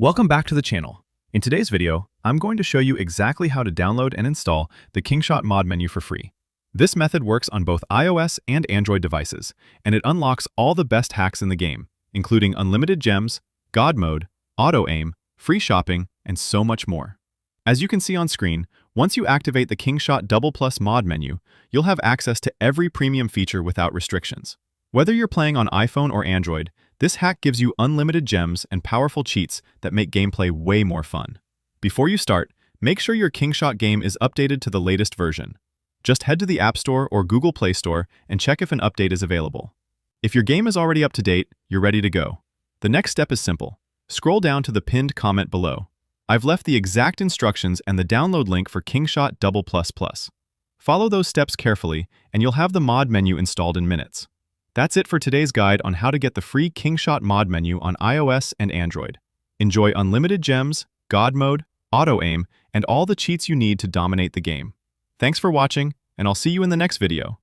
Welcome back to the channel. In today's video, I'm going to show you exactly how to download and install the Kingshot mod menu for free. This method works on both iOS and Android devices, and it unlocks all the best hacks in the game, including unlimited gems, God mode, auto-aim, free shopping, and so much more. As you can see on screen, once you activate the Kingshot Double Plus mod menu, you'll have access to every premium feature without restrictions. Whether you're playing on iPhone or Android, this hack gives you unlimited gems and powerful cheats that make gameplay way more fun. Before you start, make sure your Kingshot game is updated to the latest version. Just head to the App Store or Google Play Store and check if an update is available. If your game is already up to date, you're ready to go. The next step is simple. Scroll down to the pinned comment below. I've left the exact instructions and the download link for Kingshot Double Plus Plus. Follow those steps carefully, and you'll have the mod menu installed in minutes. That's it for today's guide on how to get the free Kingshot mod menu on iOS and Android. Enjoy unlimited gems, God mode, auto-aim, and all the cheats you need to dominate the game. Thanks for watching, and I'll see you in the next video.